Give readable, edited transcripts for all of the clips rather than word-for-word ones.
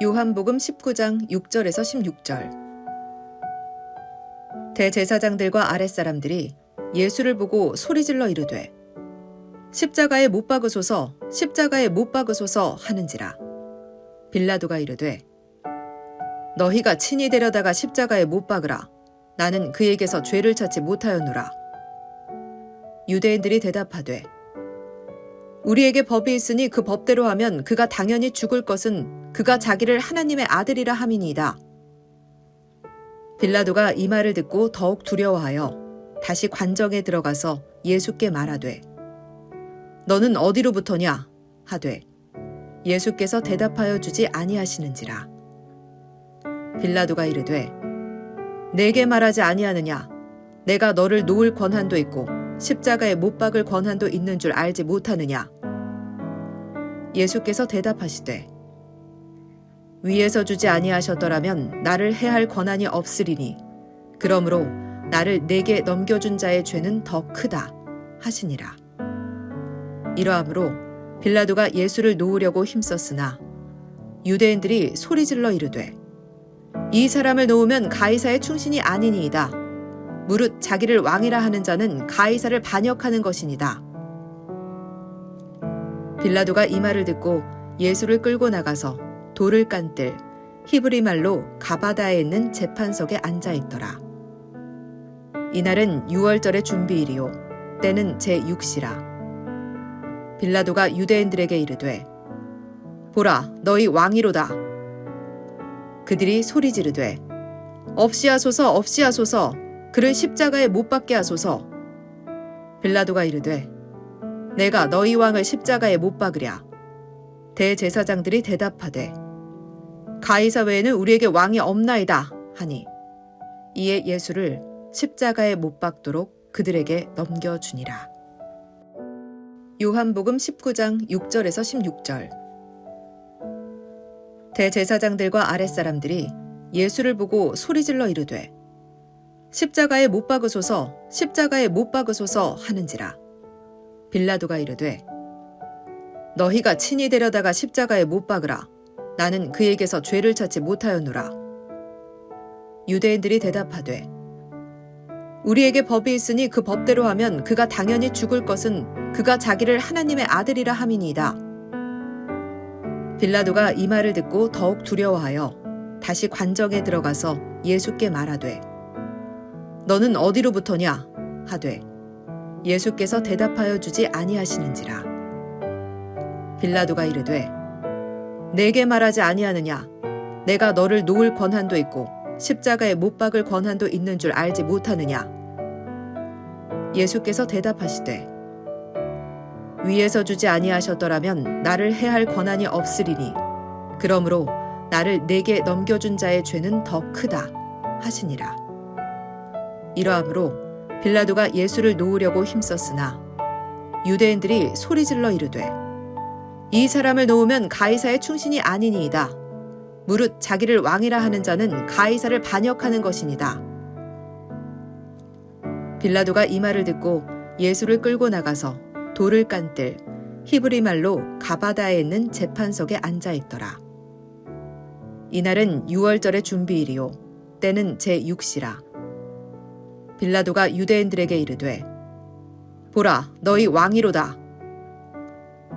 요한복음 19장 6절에서 16절. 대제사장들과 아랫사람들이 예수를 보고 소리질러 이르되 십자가에 못 박으소서 십자가에 못 박으소서 하는지라. 빌라도가 이르되 너희가 친히 데려다가 십자가에 못 박으라. 나는 그에게서 죄를 찾지 못하였노라. 유대인들이 대답하되 우리에게 법이 있으니 그 법대로 하면 그가 당연히 죽을 것은 그가 자기를 하나님의 아들이라 함이니이다. 빌라도가 이 말을 듣고 더욱 두려워하여 다시 관정에 들어가서 예수께 말하되 너는 어디로부터냐 하되 예수께서 대답하여 주지 아니하시는지라. 빌라도가 이르되 내게 말하지 아니하느냐. 내가 너를 놓을 권한도 있고 십자가에 못 박을 권한도 있는 줄 알지 못하느냐. 예수께서 대답하시되 위에서 주지 아니하셨더라면 나를 해할 권한이 없으리니 그러므로 나를 내게 넘겨준 자의 죄는 더 크다 하시니라. 이러함으로 빌라도가 예수를 놓으려고 힘썼으나 유대인들이 소리질러 이르되 이 사람을 놓으면 가이사의 충신이 아니니이다. 무릇 자기를 왕이라 하는 자는 가이사를 반역하는 것이니이다. 빌라도가 이 말을 듣고 예수를 끌고 나가서 돌을 깐뜰 히브리 말로 가바다에 있는 재판석에 앉아 있더라. 이날은 유월절의 준비일이요 때는 제6시라. 빌라도가 유대인들에게 이르되 보라 너희 왕이로다. 그들이 소리 지르되 없이하소서 없이하소서 그를 십자가에 못 박게 하소서. 빌라도가 이르되 내가 너희 왕을 십자가에 못 박으랴. 대제사장들이 대답하되 가이사 외에는 우리에게 왕이 없나이다 하니 이에 예수를 십자가에 못 박도록 그들에게 넘겨주니라. 요한복음 19장 6절에서 16절. 대제사장들과 아랫사람들이 예수를 보고 소리질러 이르되 십자가에 못 박으소서 십자가에 못 박으소서 하는지라. 빌라도가 이르되 너희가 친히 데려다가 십자가에 못 박으라. 나는 그에게서 죄를 찾지 못하였노라. 유대인들이 대답하되 우리에게 법이 있으니 그 법대로 하면 그가 당연히 죽을 것은 그가 자기를 하나님의 아들이라 함이니이다. 빌라도가 이 말을 듣고 더욱 두려워하여 다시 관정에 들어가서 예수께 말하되 너는 어디로부터냐 하되 예수께서 대답하여 주지 아니하시는지라. 빌라도가 이르되 내게 말하지 아니하느냐. 내가 너를 놓을 권한도 있고 십자가에 못 박을 권한도 있는 줄 알지 못하느냐. 예수께서 대답하시되 위에서 주지 아니하셨더라면 나를 해할 권한이 없으리니 그러므로 나를 내게 넘겨준 자의 죄는 더 크다 하시니라. 이러함으로 빌라도가 예수를 놓으려고 힘썼으나 유대인들이 소리질러 이르되 이 사람을 놓으면 가이사의 충신이 아니니이다. 무릇 자기를 왕이라 하는 자는 가이사를 반역하는 것이니이다. 빌라도가 이 말을 듣고 예수를 끌고 나가서 돌을 깐뜰 히브리 말로 가바다에 있는 재판석에 앉아 있더라. 이날은 유월절의 준비일이요 때는 제6시라. 빌라도가 유대인들에게 이르되 보라 너희 왕이로다.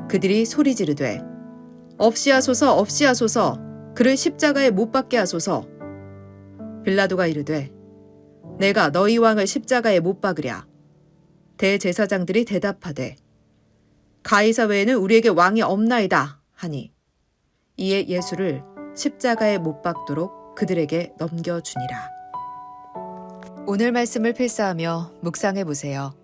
그들이 소리 지르되 없이하소서 없이하소서 그를 십자가에 못 박게 하소서. 빌라도가 이르되 내가 너희 왕을 십자가에 못 박으랴. 대제사장들이 대답하되 가이사 외에는 우리에게 왕이 없나이다 하니 이에 예수를 십자가에 못 박도록 그들에게 넘겨주니라. 오늘 말씀을 필사하며 묵상해 보세요.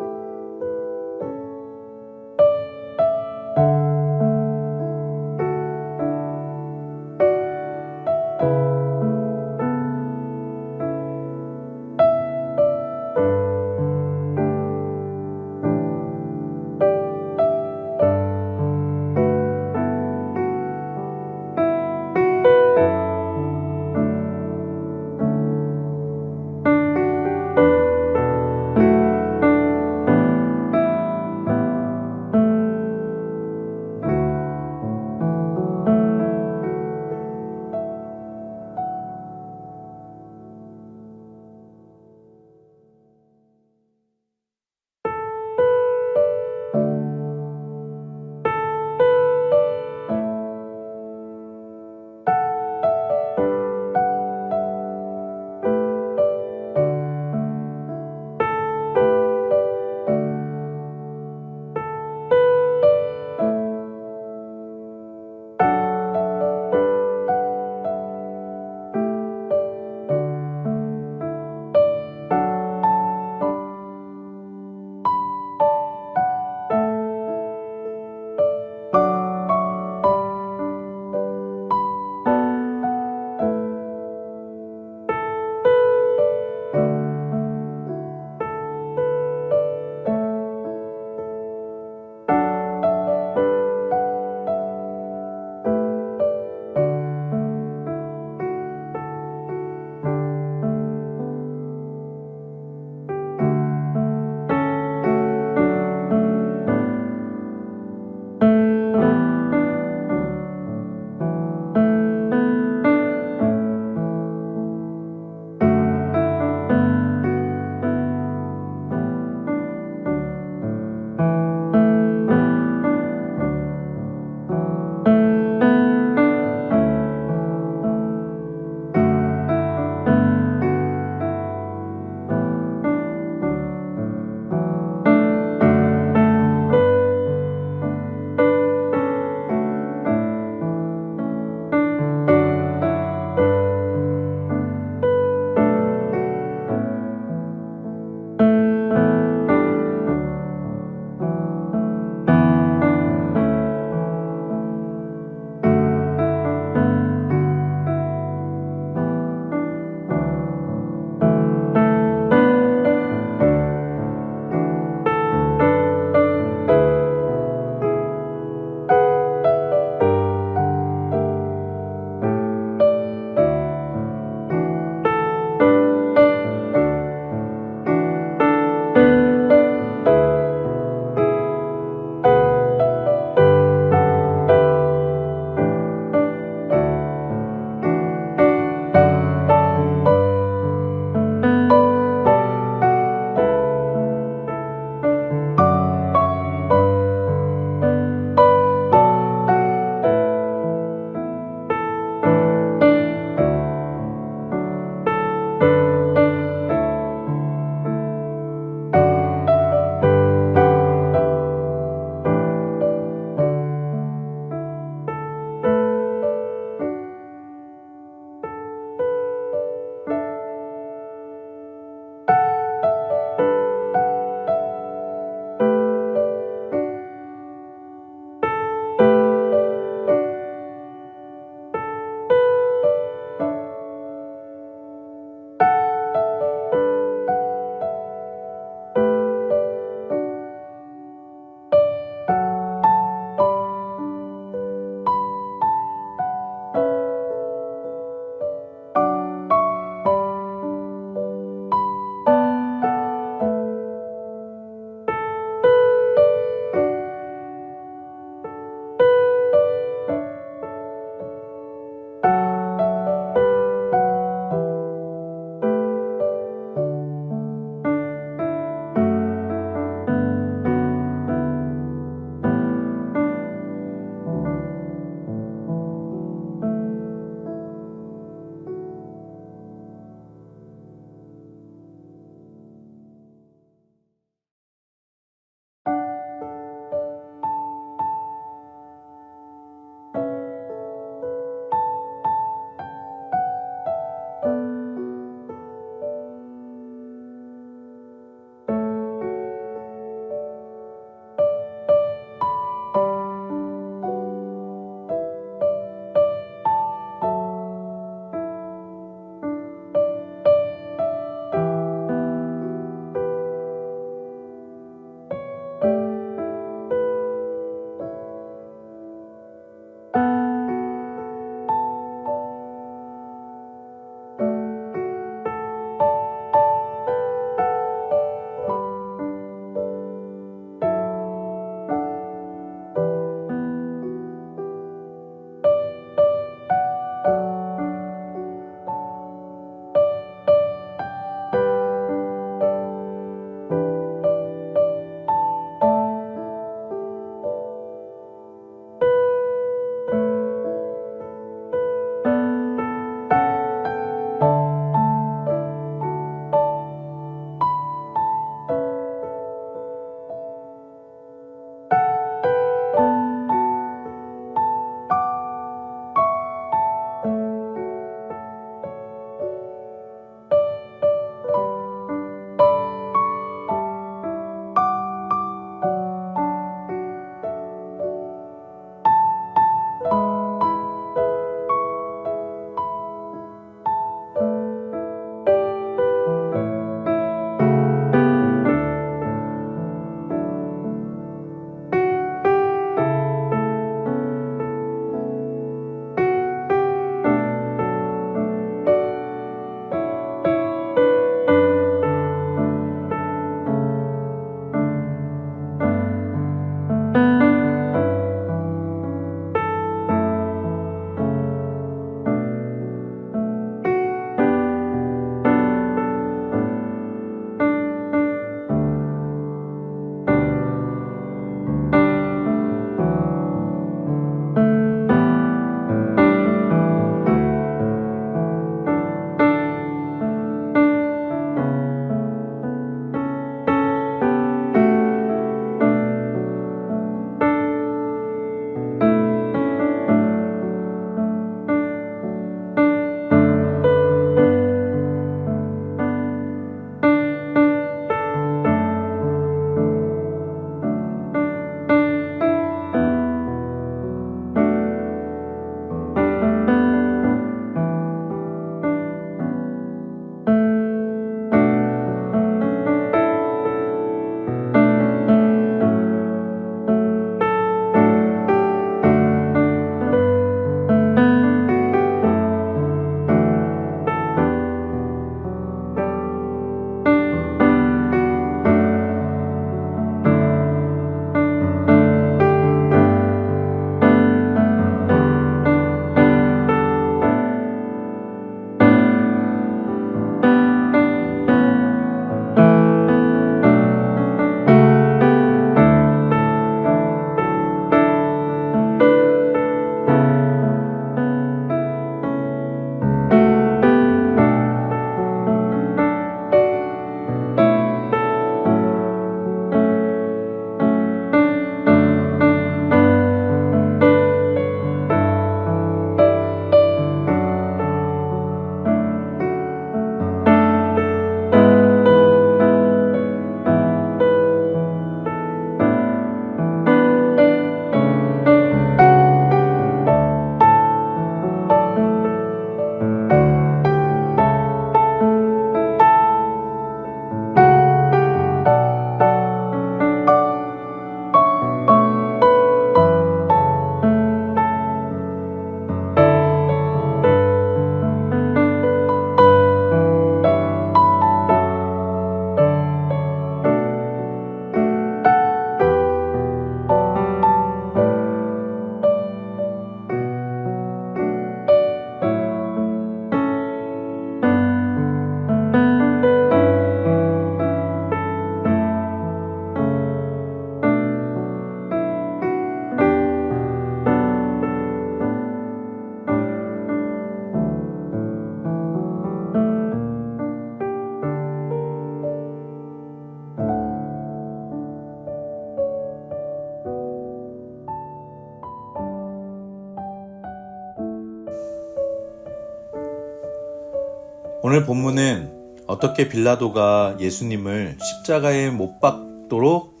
오늘 본문은 어떻게 빌라도가 예수님을 십자가에 못 박도록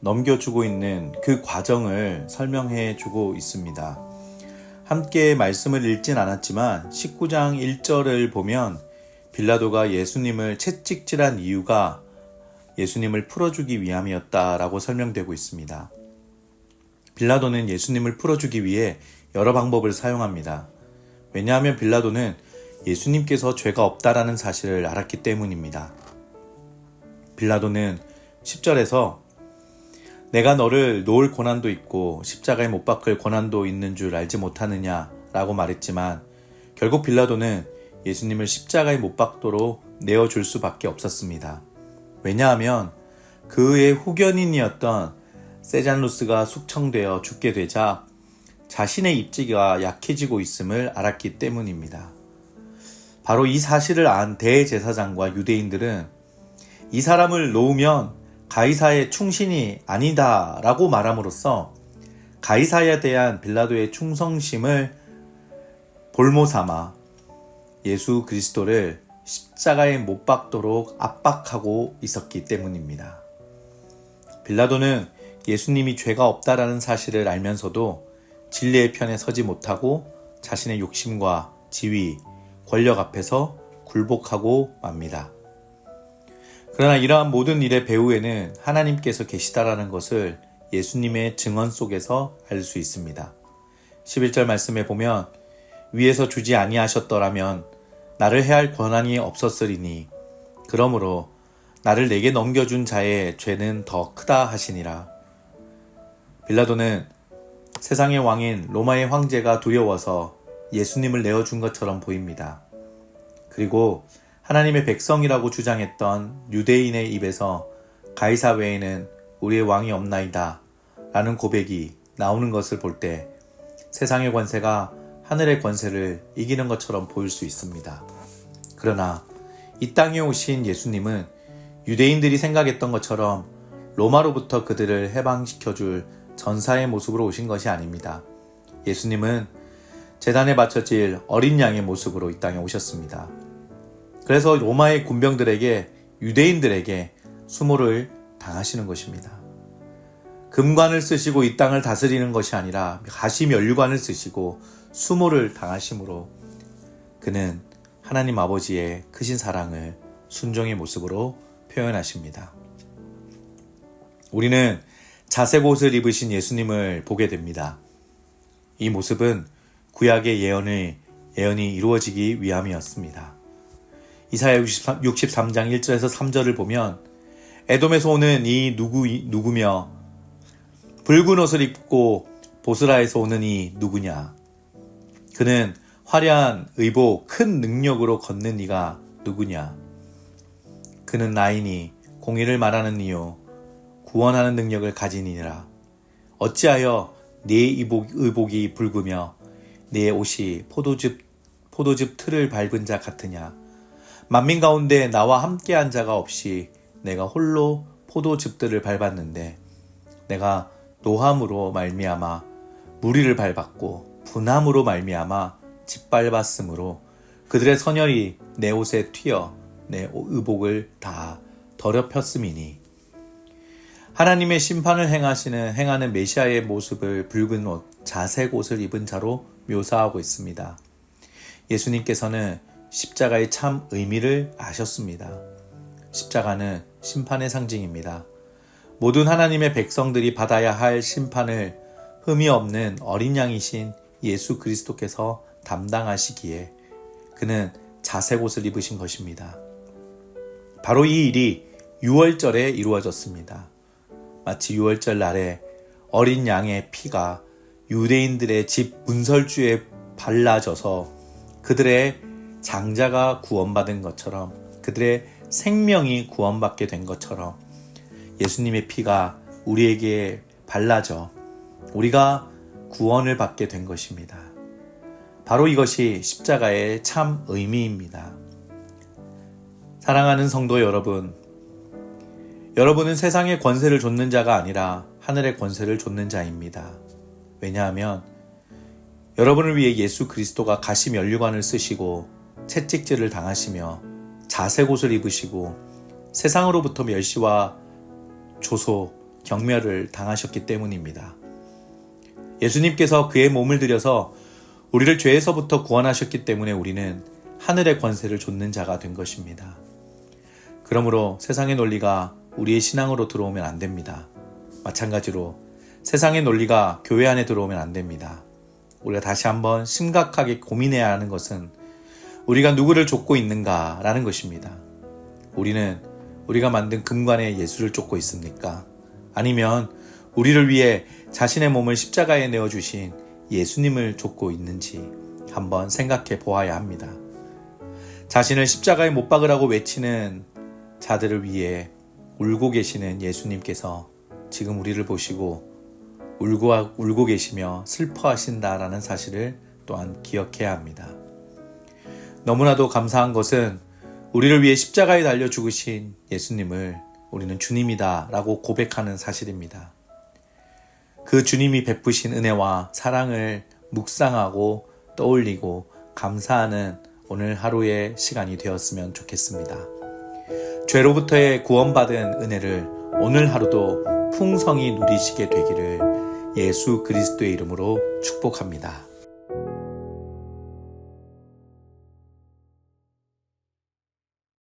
넘겨주고 있는 그 과정을 설명해 주고 있습니다. 함께 말씀을 읽진 않았지만 19장 1절을 보면 빌라도가 예수님을 채찍질한 이유가 예수님을 풀어주기 위함이었다라고 설명되고 있습니다. 빌라도는 예수님을 풀어주기 위해 여러 방법을 사용합니다. 왜냐하면 빌라도는 예수님께서 죄가 없다라는 사실을 알았기 때문입니다. 빌라도는 10절에서 내가 너를 놓을 고난도 있고 십자가에 못 박을 고난도 있는 줄 알지 못하느냐 라고 말했지만 결국 빌라도는 예수님을 십자가에 못 박도록 내어줄 수밖에 없었습니다. 왜냐하면 그의 후견인이었던 세잔루스가 숙청되어 죽게 되자 자신의 입지가 약해지고 있음을 알았기 때문입니다. 바로 이 사실을 안 대제사장과 유대인들은 이 사람을 놓으면 가이사의 충신이 아니다 라고 말함으로써 가이사에 대한 빌라도의 충성심을 볼모삼아 예수 그리스도를 십자가에 못 박도록 압박하고 있었기 때문입니다. 빌라도는 예수님이 죄가 없다라는 사실을 알면서도 진리의 편에 서지 못하고 자신의 욕심과 지위, 권력 앞에서 굴복하고 맙니다. 그러나 이러한 모든 일의 배후에는 하나님께서 계시다라는 것을 예수님의 증언 속에서 알 수 있습니다. 11절 말씀에 보면 위에서 주지 아니하셨더라면 나를 해할 권한이 없었으리니 그러므로 나를 내게 넘겨준 자의 죄는 더 크다 하시니라. 빌라도는 세상의 왕인 로마의 황제가 두려워서 예수님을 내어준 것처럼 보입니다. 그리고 하나님의 백성이라고 주장했던 유대인의 입에서 가이사 외에는 우리의 왕이 없나이다 라는 고백이 나오는 것을 볼 때 세상의 권세가 하늘의 권세를 이기는 것처럼 보일 수 있습니다. 그러나 이 땅에 오신 예수님은 유대인들이 생각했던 것처럼 로마로부터 그들을 해방시켜줄 전사의 모습으로 오신 것이 아닙니다. 예수님은 제단에 바쳐질 어린 양의 모습으로 이 땅에 오셨습니다. 그래서 로마의 군병들에게 유대인들에게 수모를 당하시는 것입니다. 금관을 쓰시고 이 땅을 다스리는 것이 아니라 가시면류관을 쓰시고 수모를 당하심으로 그는 하나님 아버지의 크신 사랑을 순종의 모습으로 표현하십니다. 우리는 자색 옷을 입으신 예수님을 보게 됩니다. 이 모습은 구약의 예언이 이루어지기 위함이었습니다. 이사야 63장 1절에서 3절을 보면 에돔에서 오는 이 누구며 붉은 옷을 입고 보스라에서 오는 이 누구냐. 그는 화려한 의복 큰 능력으로 걷는 이가 누구냐. 그는 나이니 공의를 말하는 이요 구원하는 능력을 가지니라. 어찌하여 네 의복이 붉으며 네 옷이 포도즙 틀을 밟은 자 같으냐. 만민 가운데 나와 함께한 자가 없이 내가 홀로 포도즙들을 밟았는데 내가 노함으로 말미암아 무리를 밟았고 분함으로 말미암아 짓밟았으므로 그들의 선열이 내 옷에 튀어 내 의복을 다 더럽혔음이니. 하나님의 심판을 행하는 메시아의 모습을 붉은 옷, 자색 옷을 입은 자로 묘사하고 있습니다. 예수님께서는 십자가의 참 의미를 아셨습니다. 십자가는 심판의 상징입니다. 모든 하나님의 백성들이 받아야 할 심판을 흠이 없는 어린 양이신 예수 그리스도께서 담당하시기에 그는 자색 옷을 입으신 것입니다. 바로 이 일이 유월절에 이루어졌습니다. 마치 유월절 날에 어린 양의 피가 유대인들의 집 문설주에 발라져서 그들의 장자가 구원받은 것처럼 그들의 생명이 구원받게 된 것처럼 예수님의 피가 우리에게 발라져 우리가 구원을 받게 된 것입니다. 바로 이것이 십자가의 참 의미입니다. 사랑하는 성도 여러분, 여러분은 세상의 권세를 좇는 자가 아니라 하늘의 권세를 좇는 자입니다. 왜냐하면 여러분을 위해 예수 그리스도가 가시면류관을 쓰시고 채찍질을 당하시며 자색옷을 입으시고 세상으로부터 멸시와 조소, 경멸을 당하셨기 때문입니다. 예수님께서 그의 몸을 들여서 우리를 죄에서부터 구원하셨기 때문에 우리는 하늘의 권세를 좇는 자가 된 것입니다. 그러므로 세상의 논리가 우리의 신앙으로 들어오면 안 됩니다. 마찬가지로 세상의 논리가 교회 안에 들어오면 안 됩니다. 우리가 다시 한번 심각하게 고민해야 하는 것은 우리가 누구를 쫓고 있는가라는 것입니다. 우리는 우리가 만든 금관의 예수를 쫓고 있습니까? 아니면 우리를 위해 자신의 몸을 십자가에 내어주신 예수님을 쫓고 있는지 한번 생각해 보아야 합니다. 자신을 십자가에 못 박으라고 외치는 자들을 위해 울고 계시는 예수님께서 지금 우리를 보시고 울고 계시며 슬퍼하신다라는 사실을 또한 기억해야 합니다. 너무나도 감사한 것은 우리를 위해 십자가에 달려 죽으신 예수님을 우리는 주님이다 라고 고백하는 사실입니다. 그 주님이 베푸신 은혜와 사랑을 묵상하고 떠올리고 감사하는 오늘 하루의 시간이 되었으면 좋겠습니다. 죄로부터의 구원받은 은혜를 오늘 하루도 풍성히 누리시게 되기를 예수 그리스도의 이름으로 축복합니다.